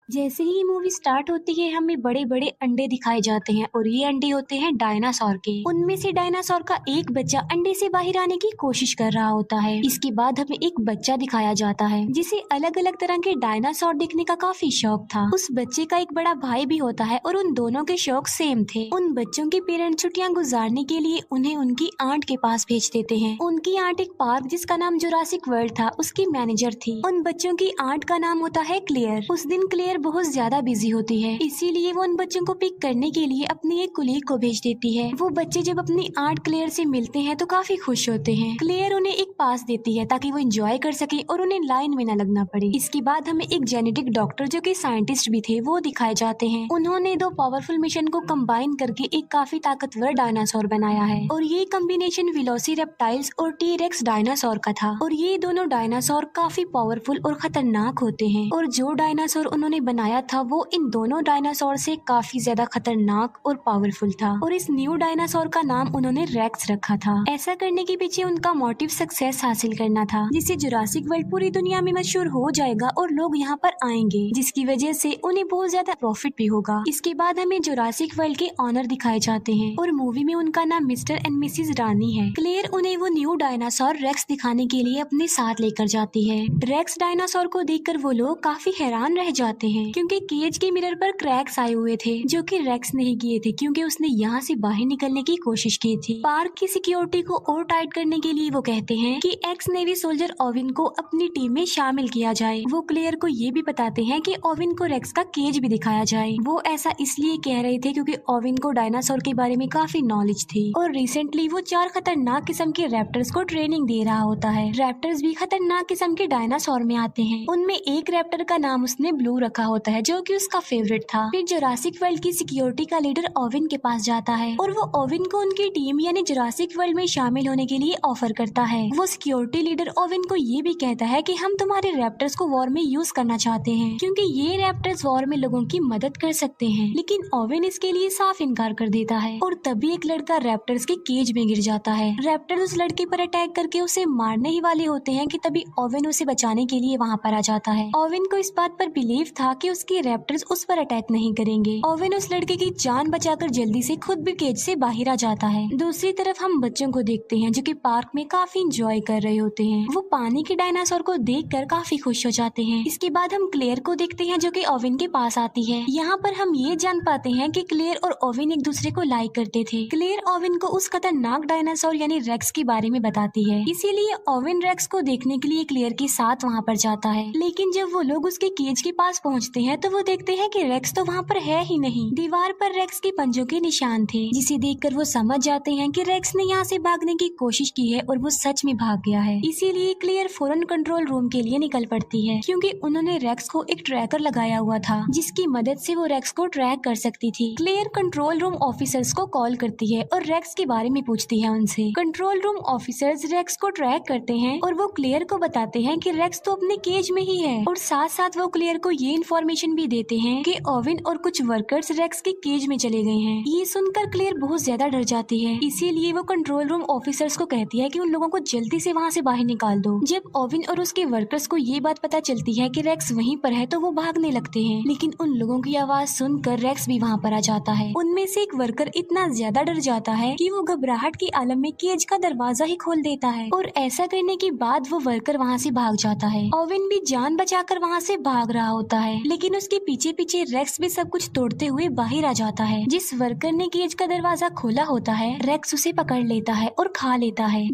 जैसे ही ये movie start होती है हमें बड़े बड़े अंडे दिखाए जाते हैं और ये अंडे होते हैं डायनासोर के। उनमें से डायनासोर का एक बच्चा अंडे से बाहर आने की कोशिश कर रहा होता है। इसके बाद हमें एक बच्चा दिखाया जाता है जिसे अलग अलग तरह के डायनासोर देखने का काफी शौक था। उस बच्चे का एक बड़ा भाई भी होता है और उन दोनों के शौक सेम थे। उन बच्चों के पेरेंट्स छुट्टियां गुजारने के लिए उन्हें उनकी आंट के पास भेज देते हैं। उनकी आंट एक पार्क जिसका नाम जुरासिक वर्ल्ड था उसकी मैनेजर थी। उन बच्चों की आंट का नाम होता है क्लेयर। उस दिन क्लेयर बहुत ज्यादा बिजी होती है, इसीलिए वो उन बच्चों को पिक करने के लिए अपनी एक कुलीग को भेज देती है। वो बच्चे जब अपनी आंट क्लेयर से मिलते हैं तो काफी खुश होते हैं। क्लेयर उन्हें एक पास देती है ताकि वो एंजॉय कर सके और उन्हें लाइन में न लगना पड़े। इसके बाद हमें एक जेनेटिक डॉक्टर जो कि साइंटिस्ट भी थे वो दिखाए जाते हैं। उन्होंने दो पावरफुल मिशन को कंबाइन करके एक काफी ताकतवर डायनासोर बनाया है और ये कॉम्बिनेशन वेलोसिरेप्टाइल्स और टी-रेक्स डायनासोर का था। और ये दोनों डायनासोर काफी पावरफुल और खतरनाक होते हैं और जो डायनासोर उन्होंने बनाया था वो इन दोनों डायनासोर से काफी ज्यादा खतरनाक और पावरफुल था और इस न्यू डायनासोर का नाम उन्होंने रेक्स रखा था। ऐसा करने के पीछे उनका मोटिव सक्सेस हासिल करना था, जिससे जुरासिक वर्ल्ड पूरी दुनिया में मशहूर हो जाएगा और लोग यहाँ पर आएंगे, जिसकी वजह से उन्हें बहुत ज्यादा प्रॉफिट भी होगा। इसके बाद हमें जुरासिक वर्ल्ड के ऑनर दिखाए जाते हैं और मूवी में उनका नाम मिस्टर एंड मिसिज रानी है। क्लेयर उन्हें वो न्यू डायनासोर रेक्स दिखाने के लिए अपने साथ लेकर जाती है। रेक्स डायनासोर को देखकर वो लोग काफी हैरान रह जाते हैं क्योंकि केज के मिरर पर क्रैक्स आए हुए थे जो कि रेक्स नहीं किए थे क्योंकि उसने यहाँ से बाहर निकलने की कोशिश की थी। पार्क की सिक्योरिटी को और टाइट करने के लिए वो कहते हैं कि एक्स नेवी सोल्जर ओविन को अपनी टीम में शामिल किया जाए। वो क्लेयर को ये भी बताते हैं कि ओविन को रेक्स का केज भी दिखाया जाए। वो ऐसा इसलिए कह रहे थे क्योंकि ओविन को डायनासोर के बारे में काफी नॉलेज थी और रिसेंटली वो 4 खतरनाक किस्म के रैप्टर्स को ट्रेनिंग दे रहा होता है। रैप्टर्स भी खतरनाक किस्म के डायनासोर में आते हैं। उनमें एक रैप्टर का नाम उसने ब्लू रखा होता है जो कि उसका फेवरेट था। फिर जुरासिक वर्ल्ड की सिक्योरिटी का लीडर ओविन के पास जाता है और वो ओविन को उनकी टीम यानी जुरासिक वर्ल्ड में शामिल होने के लिए ऑफर करता है। वो सिक्योरिटी लीडर ओविन को ये भी कहता है कि हम तुम्हारे रैप्टर्स को वॉर में यूज करना चाहते हैं क्योंकि ये रैप्टर्स वॉर में लोगों की मदद कर सकते हैं। लेकिन ओविन इसके लिए साफ इनकार कर देता है और तभी एक लड़का रैप्टर्स के केज में गिर जाता है। रैप्टर उस लड़के पर अटैक करके उसे मारने ही वाले होते हैं कि तभी ओविन उसे बचाने के लिए वहाँ पर आ जाता है। ओविन को इस बात पर बिलीव था कि उसके रैप्टर्स उस पर अटैक नहीं करेंगे। ओविन उस लड़के की जान बचाकर जल्दी से खुद भी केज से बाहर आ जाता है। दूसरी तरफ हम बच्चों को देखते हैं जो कि पार्क में काफी इंजॉय कर रहे होते हैं। वो पानी के डायनासोर को देखकर काफी खुश हो जाते हैं। इसके बाद हम क्लेयर को देखते हैं जो कि ओविन के पास आती है। यहाँ पर हम ये जान पाते हैं कि क्लेयर और ओविन एक दूसरे को लाइक करते थे। क्लेयर ओविन को उस खतरनाक डायनासोर यानी रेक्स के बारे में बताती है, इसीलिए ओविन रेक्स को देखने के लिए क्लेयर के साथ वहाँ पर जाता है। लेकिन जब वो लोग उसके केज के पास पहुँचते हैं तो वो देखते हैं कि रेक्स तो वहाँ पर है ही नहीं। दीवार पर रेक्स के पंजों के निशान थे, जिसे देखकर वो समझ जाते हैं कि रेक्स ने यहाँ से भागने की कोशिश की है और वो सच में भाग गया है। इसीलिए क्लेयर फौरन कंट्रोल रूम के लिए निकल पड़ती है क्योंकि उन्होंने रेक्स को एक ट्रैकर लगाया हुआ था जिसकी मदद से वो रेक्स को ट्रैक कर सकती थी। क्लेयर कंट्रोल रूम ऑफिसर्स को कॉल करती है और रेक्स के बारे में पूछती है उनसे। कंट्रोल रूम ऑफिसर्स रेक्स को ट्रैक करते हैं और वो क्लेयर को बताते हैं कि रेक्स तो अपने केज में ही है और साथ साथ वो क्लेयर को ये इन्फॉर्मेशन भी देते हैं कि ओविन और कुछ वर्कर्स रेक्स के केज में चले गए हैं। ये सुनकर क्लेयर बहुत ज्यादा डर जाती है, इसीलिए वो कंट्रोल रूम ऑफिसर्स को कहती है कि उन लोगों को जल्दी से वहाँ से बाहर निकाल दो। जब ओविन और उसके वर्कर्स को ये बात पता चलती है कि रेक्स वहीं पर है तो वो भागने लगते हैं, लेकिन उन लोगों की आवाज सुनकर रेक्स भी वहाँ पर आ जाता है। उनमें से एक वर्कर इतना ज्यादा डर जाता है कि वो घबराहट के आलम में केज का दरवाजा ही खोल देता है और ऐसा करने के बाद वो वर्कर वहाँ से भाग जाता है। ओविन भी जान बचाकर वहाँ से भाग रहा होता है, लेकिन उसके पीछे पीछे रेक्स भी सब कुछ तोड़ते हुए बाहर आ जाता है। जिस वर्कर ने केज का दरवाजा खोला होता है रेक्स उसे पकड़ लेता है और खा लेता है।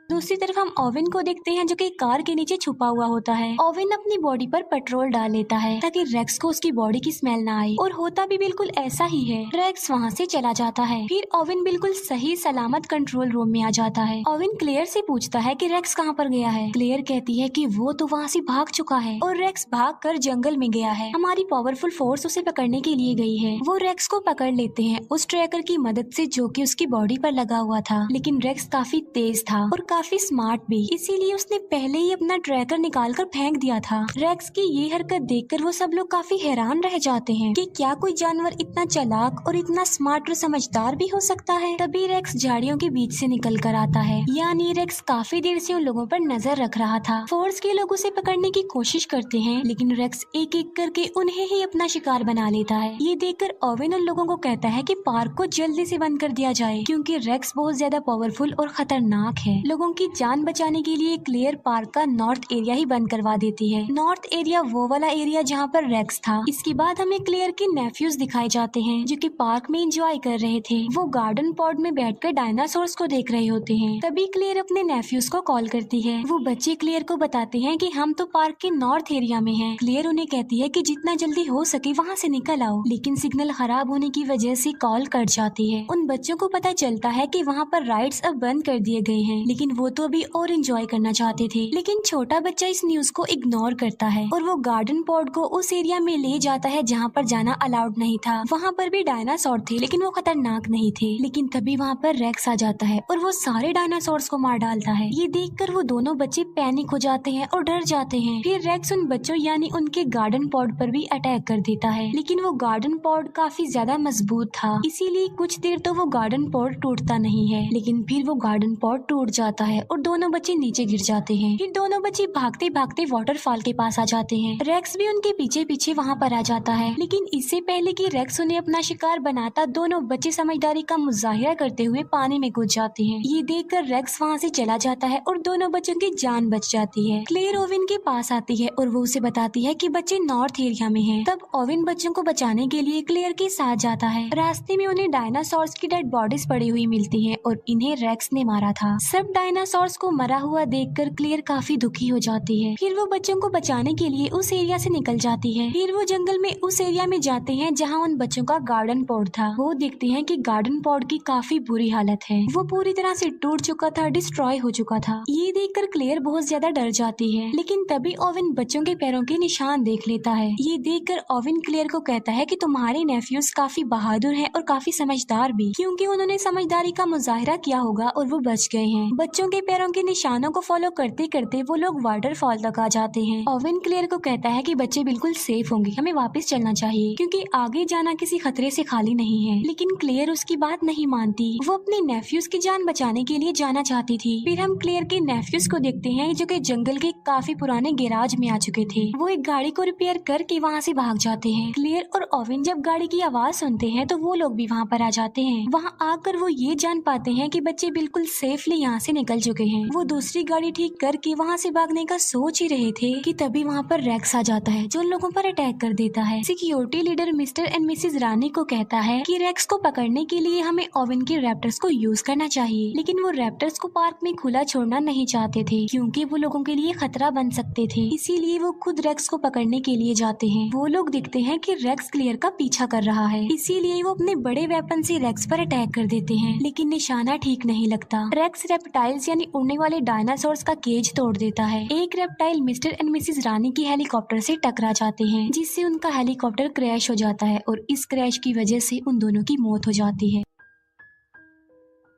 दूसरी तरफ हम ओविन को देखते हैं जो कि कार के नीचे छुपा हुआ होता है। ओविन अपनी बॉडी पर पेट्रोल डाल लेता है ताकि रेक्स को उसकी बॉडी की स्मेल ना आए और होता भी बिल्कुल ऐसा ही है। रेक्स वहाँ से चला जाता है। फिर ओविन बिल्कुल सही सलामत कंट्रोल रूम में आ जाता है। ओविन क्लेयर से पूछता है कि रेक्स कहाँ पर गया है। क्लेयर कहती है कि वो तो वहाँ से भाग चुका है और रेक्स भाग कर जंगल में गया है। हमारी पावरफुल फोर्स उसे पकड़ने के लिए गई है। वो रेक्स को पकड़ लेते हैं उस ट्रैकर की मदद से जो कि उसकी बॉडी पर लगा हुआ था, लेकिन रेक्स काफी तेज था और काफी स्मार्ट भी, इसीलिए उसने पहले ही अपना ट्रैकर निकाल कर फेंक दिया था। रेक्स की ये हरकत देखकर वो सब लोग काफी हैरान रह जाते हैं कि क्या कोई जानवर इतना चालाक और इतना स्मार्ट और समझदार भी हो सकता है। तभी रेक्स झाड़ियों के बीच से निकल कर आता है, यानी रेक्स काफी देर से उन लोगों पर नजर रख रहा था। फोर्स के लोग उसे पकड़ने की कोशिश करते हैं, लेकिन रेक्स एक एक करके उन्हें ही अपना शिकार बना लेता है। ये देखकर ओवेन उन लोगों को कहता है कि पार्क को जल्दी से बंद कर दिया जाए, क्योंकि रेक्स बहुत ज्यादा पावरफुल और खतरनाक है। लोगों की जान बचाने के लिए क्लेयर पार्क का नॉर्थ एरिया ही बंद करवा देती है। नॉर्थ एरिया वो वाला एरिया जहाँ पर रेक्स था। इसके बाद हमें क्लेयर के नेफ्यूज दिखाए जाते हैं, जो कि पार्क में एंजॉय कर रहे थे। वो गार्डन पॉड में बैठकर डायनासोर्स को देख रहे होते हैं। तभी क्लेयर अपने नेफ्यूज को कॉल करती है। वो बच्चे क्लेयर को बताते हैं कि हम तो पार्क के नॉर्थ एरिया में हैं। क्लेयर उन्हें कहती है कि जितना जल्दी हो सके वहाँ से निकल आओ, लेकिन सिग्नल खराब होने की वजह से कॉल कट जाती है। उन बच्चों को पता चलता है कि वहाँ पर राइड्स अब बंद कर दिए गए हैं, लेकिन वो तो अभी और एंजॉय करना चाहते थे। लेकिन छोटा बच्चा इस न्यूज को इग्नोर करता है और वो गार्डन पॉड को उस एरिया में ले जाता है जहाँ पर जाना अलाउड नहीं था। वहाँ पर भी डायनासोर थे, लेकिन वो खतरनाक नहीं थे। लेकिन तभी वहाँ पर रेक्स आ जाता है और वो सारे डायनासोर्स को मार डालता है। ये देखकर वो दोनों बच्चे पैनिक हो जाते हैं और डर जाते हैं। फिर रेक्स उन बच्चों यानी उनके गार्डन पॉड पर भी अटैक कर देता है, लेकिन वो गार्डन पॉड काफी ज्यादा मजबूत था, इसीलिए कुछ देर तो वो गार्डन पॉड टूटता नहीं है। लेकिन फिर वो गार्डन पॉड टूट जाता है और दोनों बच्चे नीचे गिर जाते हैं। फिर दोनों बच्चे भागते भागते वाटरफॉल के पास आ जाते हैं। रेक्स भी उनके पीछे पीछे वहाँ पर आ जाता है, लेकिन इससे पहले कि रेक्स उन्हें अपना शिकार बनाता, दोनों बच्चे समझदारी का मुजाहिरा करते हुए पानी में कूद जाते हैं। ये देखकर रेक्स वहाँ से चला जाता है और दोनों बच्चों की जान बच जाती है। क्लेयर ओवेन के पास आती है और वो उसे बताती है कि बच्चे नॉर्थ एरिया में हैं। तब ओवेन बच्चों को बचाने के लिए क्लेयर के साथ जाता है। रास्ते में उन्हें डायनासोर्स की डेड बॉडीज पड़ी हुई मिलती है और इन्हें रेक्स ने मारा था। सब डायनासोर्स को मरा हुआ देखकर क्लेयर काफी दुखी हो जाती है। फिर वो बच्चों को बचाने के लिए उस एरिया से निकल जाती है। फिर वो जंगल में उस एरिया में जाते हैं जहाँ उन बच्चों का गार्डन पॉड था। वो देखते हैं कि गार्डन पॉड की काफी बुरी हालत है, वो पूरी तरह से टूट चुका था, डिस्ट्रॉय हो चुका था। ये देखकर क्लेयर बहुत ज्यादा डर जाती है, लेकिन तभी ओवेन बच्चों के पैरों के निशान देख लेता है। ये देखकर ओवेन क्लेयर को कहता है कि तुम्हारे नेफ्यूज काफी बहादुर हैं और काफी समझदार भी, क्योंकि उन्होंने समझदारी का मुजाहिरा किया होगा और वो बच गए हैं। बच्चों के पैरों के निशानों को फॉलो करते करते वो लोग वाटरफॉल तक आ जाते हैं। ओवेन क्लेयर को कहता है कि बच्चे बिल्कुल सेफ होंगे, हमें वापस चलना चाहिए, क्योंकि आगे जाना किसी खतरे से खाली नहीं है। लेकिन क्लेयर उसकी बात नहीं मानती, वो अपने नेफ्यूज की जान बचाने के लिए जाना चाहती थी। फिर हम क्लेयर के नेफ्यूज को देखते हैं जो कि जंगल के काफी पुराने गैराज में आ चुके थे। वो एक गाड़ी को रिपेयर करके वहाँ से भाग जाते हैं। क्लेयर और ओवेन जब गाड़ी की आवाज सुनते हैं तो वो लोग भी वहाँ पर आ जाते हैं। वहाँ आकर वो ये जान पाते हैं कि बच्चे बिल्कुल सेफली यहाँ से निकल चुके हैं। वो दूसरी गाड़ी ठीक करके वहाँ से भागने का सोच ही रहे थे कि तभी वहाँ पर रेक्स आ जाता है, जो लोगों पर अटैक कर देता है। Security leader Mr and Mrs Rani को कहता है कि रेक्स को पकड़ने के लिए हमें ओवेन के रैप्टर्स को यूज करना चाहिए, लेकिन वो रैप्टर्स को पार्क में खुला छोड़ना नहीं चाहते थे, क्योंकि वो लोगों के लिए खतरा बन सकते थे। इसीलिए वो खुद रेक्स को पकड़ने के लिए जाते हैं। वो लोग देखते हैं कि रेक्स क्लेयर का पीछा कर रहा है, इसीलिए वो अपने बड़े वेपन से रेक्स पर अटैक कर देते हैं, लेकिन निशाना ठीक नहीं लगता। रेक्स रेप्टाइल्स यानी उड़ने वाले डायनासोर्स का केज तोड़ देता है। एक रेप्टाइल मिस्टर एंड मिसेज रानी की हेलीकॉप्टर से टकरा जाते हैं, जिससे उनका हेलीकॉप्टर क्रैश हो जाता है और इस क्रैश की वजह से उन दोनों की मौत हो जाती है।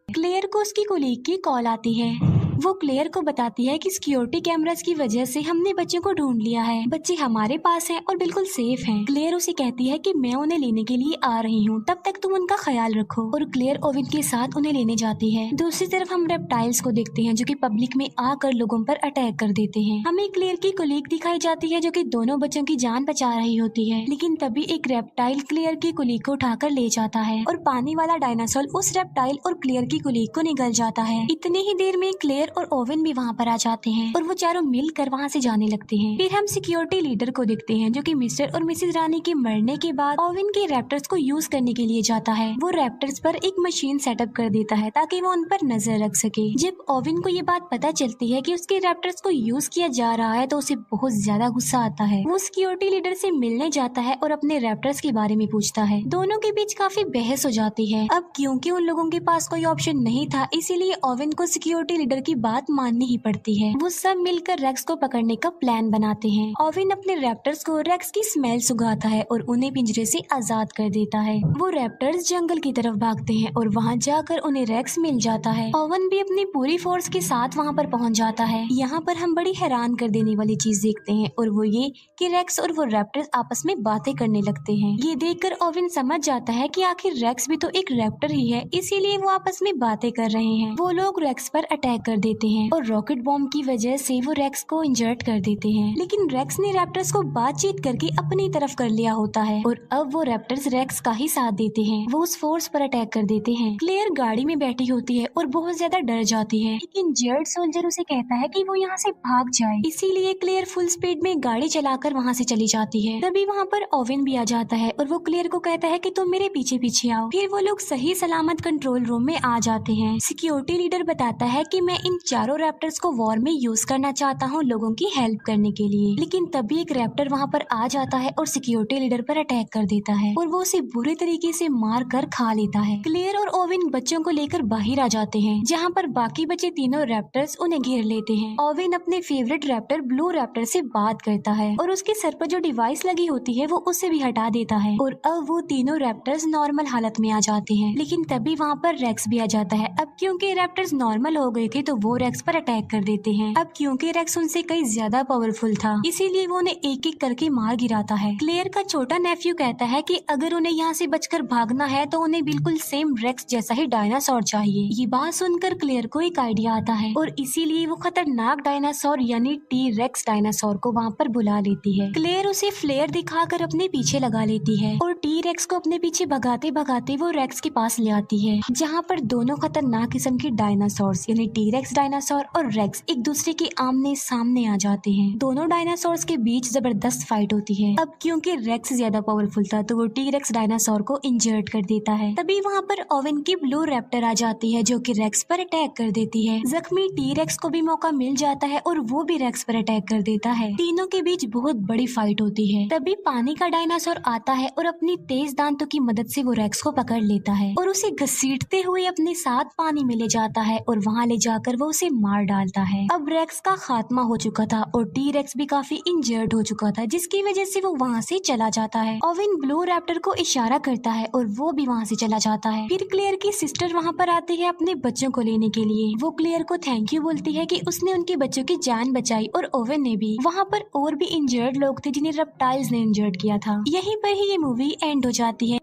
क्लेयर को उसकी कोलीग की कॉल आती है। वो क्लेयर को बताती है कि सिक्योरिटी कैमरास की वजह से हमने बच्चों को ढूंढ लिया है, बच्चे हमारे पास हैं और बिल्कुल सेफ हैं। क्लेयर उसे कहती है कि मैं उन्हें लेने के लिए आ रही हूँ, तब तक तुम उनका ख्याल रखो, और क्लेयर ओवेन के साथ उन्हें लेने जाती है। दूसरी तरफ हम रेप्टाइल्स को देखते हैं जो कि पब्लिक में आकर लोगों पर अटैक कर देते हैं। हमें क्लेयर की कोलीग दिखाई जाती है जो कि दोनों बच्चों की जान बचा रही होती है, लेकिन तभी एक रेप्टाइल क्लेयर की कोलीग को उठाकर ले जाता है और पानी वाला डायनासोर उस रेप्टाइल और क्लेयर की कोलीग को निगल जाता है। इतने ही देर में क्लेयर और ओवेन भी वहाँ पर आ जाते हैं और वो चारों मिलकर वहाँ से जाने लगते हैं। फिर हम सिक्योरिटी लीडर को देखते हैं जो कि मिस्टर और मिसेज रानी के मरने के बाद ओवेन के रैप्टर्स को यूज करने के लिए जाता है। वो रैप्टर्स पर एक मशीन सेटअप कर देता है ताकि वो उन पर नजर रख सके। जब ओवेन को ये बात पता चलती है कि उसके रैप्टर्स को यूज किया जा रहा है तो उसे बहुत ज्यादा गुस्सा आता है। वो सिक्योरिटी लीडर से मिलने जाता है और अपने रैप्टर्स के बारे में पूछता है। दोनों के बीच काफी बहस हो जाती है। अब क्योंकि उन लोगों के पास कोई ऑप्शन नहीं था, इसीलिए ओवेन को सिक्योरिटी लीडर की बात माननी ही पड़ती है। वो सब मिलकर रेक्स को पकड़ने का प्लान बनाते हैं। ओवेन अपने रैप्टर्स को रेक्स की स्मेल सुंघाता है और उन्हें पिंजरे से आजाद कर देता है। वो रैप्टर्स जंगल की तरफ भागते हैं और वहाँ जाकर उन्हें रेक्स मिल जाता है। ओवेन भी अपनी पूरी फोर्स के साथ वहाँ पर पहुँच जाता है। यहाँ पर हम बड़ी हैरान कर देने वाली चीज देखते हैं और वो ये कि रेक्स और वो रैप्टर्स आपस में बातें करने लगते हैं। ये देखकर ओवेन समझ जाता है कि आखिर रेक्स भी तो एक रैप्टर ही है, इसीलिए वो आपस में बातें कर रहे हैं। वो लोग रेक्स पर अटैक कर देते हैं और रॉकेट बॉम्ब की वजह से वो रेक्स को इंजर्ड कर देते हैं। लेकिन रेक्स ने रैप्टर्स को बातचीत करके अपनी तरफ कर लिया होता है और अब वो रैप्टर्स रेक्स का ही साथ देते हैं। वो उस फोर्स पर अटैक कर देते हैं। क्लेयर गाड़ी में बैठी होती है और बहुत ज्यादा डर जाती है, लेकिन जेड सोल्जर उसे कहता है कि वो यहाँ से भाग जाए, इसीलिए क्लेयर फुल स्पीड में गाड़ी चलाकर वहाँ से चली जाती है। तभी वहाँ पर ओवेन भी आ जाता है और वो क्लेयर को कहता है कि तुम मेरे पीछे पीछे आओ। फिर वो लोग सही सलामत कंट्रोल रूम में आ जाते हैं। सिक्योरिटी लीडर बताता है कि मैं इन चारों रैप्टर्स को वॉर में यूज करना चाहता हूँ लोगों की हेल्प करने के लिए। लेकिन तभी एक रैप्टर वहाँ पर आ जाता है और सिक्योरिटी लीडर पर अटैक कर देता है और वो उसे बुरे तरीके से मार कर खा लेता है। क्लेयर और ओवेन बच्चों को लेकर बाहर आ जाते हैं, जहाँ पर बाकी बचे तीनों रैप्टर्स उन्हें घेर लेते हैं। ओवेन अपने फेवरेट रैप्टर ब्लू रैप्टर से बात करता है और उसके सर पर जो डिवाइस लगी होती है वो उसे भी हटा देता है और अब वो तीनों रैप्टर्स नॉर्मल हालत में आ जाते हैं। लेकिन तभी वहाँ पर रेक्स भी आ जाता है। अब क्योंकि रैप्टर्स नॉर्मल हो गए थे तो वो रेक्स पर अटैक कर देते हैं। अब क्योंकि रेक्स उनसे कई ज्यादा पावरफुल था, इसीलिए वो उन्हें एक एक करके मार गिराता है। क्लेयर का छोटा नेफ्यू कहता है कि अगर उन्हें यहाँ से बचकर भागना है तो उन्हें बिल्कुल सेम रेक्स जैसा ही डायनासोर चाहिए। ये बात सुनकर क्लेयर को एक आइडिया आता है और इसीलिए वो खतरनाक डायनासोर यानी टी रेक्स डायनासोर को वहाँ पर बुला लेती है। क्लेयर उसे फ्लेयर दिखाकर अपने पीछे लगा लेती है और टी रेक्स को अपने पीछे भगाते भगाते वो रेक्स के पास ले आती है, जहाँ पर दोनों खतरनाक किस्म के डायनासोर्स यानी टी रेक्स डायनासोर और रेक्स एक दूसरे के आमने सामने आ जाते हैं। दोनों डायनासोर्स के बीच जबरदस्त फाइट होती है। अब क्योंकि रेक्स ज्यादा पावरफुल था तो वो टी रेक्स डायनासोर को इंजर्ड कर देता है। तभी वहाँ पर ओवेन की ब्लू रैप्टर आ जाती है जो कि रेक्स पर अटैक कर देती है। जख्मी टी रेक्स को भी मौका मिल जाता है और वो भी रेक्स पर अटैक कर देता है। तीनों के बीच बहुत बड़ी फाइट होती है। तभी पानी का डायनासोर आता है और अपनी तेज दांतों की मदद से वो रेक्स को पकड़ लेता है और उसे घसीटते हुए अपने साथ पानी में ले जाता है और वहाँ ले जाकर वो उसे मार डालता है। अब रेक्स का खात्मा हो चुका था और टी रेक्स भी काफी इंजर्ड हो चुका था, जिसकी वजह से वो वहाँ से चला जाता है। ओवेन ब्लू रैप्टर को इशारा करता है और वो भी वहाँ से चला जाता है। फिर क्लेयर की सिस्टर वहाँ पर आती है अपने बच्चों को लेने के लिए। वो क्लेयर को थैंक यू बोलती है कि उसने उनके बच्चों की जान बचाई और ओवेन ने भी। वहाँ पर और भी इंजर्ड लोग थे जिन्हें रेप्टाइल्स ने इंजर्ड किया था। यहीं पर ही ये मूवी एंड हो जाती है।